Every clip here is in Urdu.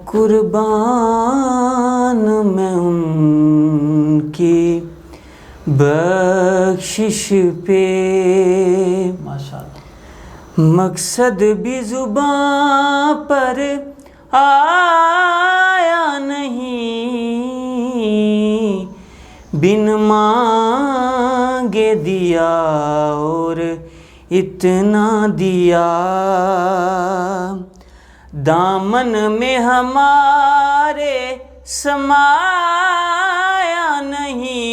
قربان میں ان کی بخشش پہ، مقصد بھی زباں پر آیا نہیں، بن مانگے دیا اور اتنا دیا، دامن میں ہمارے سمایا نہیں،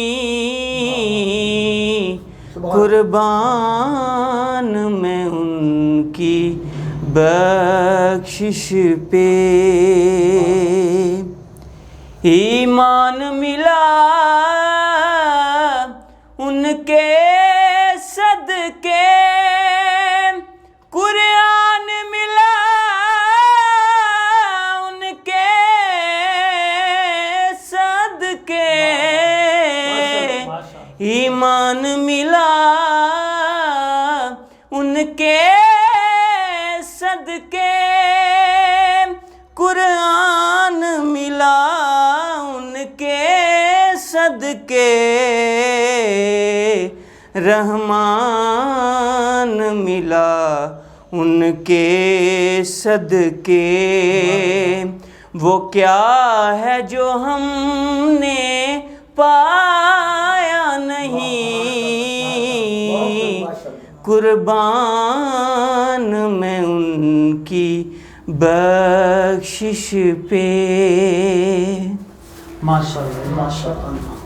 قربان میں ان کی بخشش پہ، ایمان ملا ان کے صدقے، قرآن ملا ان کے صدقے، ایمان ملا ان کے صدقے، قرآن ملا ان کے صدقے، رحمان ملا ان کے صدقے، وہ کیا ہے جو ہم نے پایا نہیں، قربان میں ان کی بخشش پہ۔ ماشاءاللہ ماشاءاللہ۔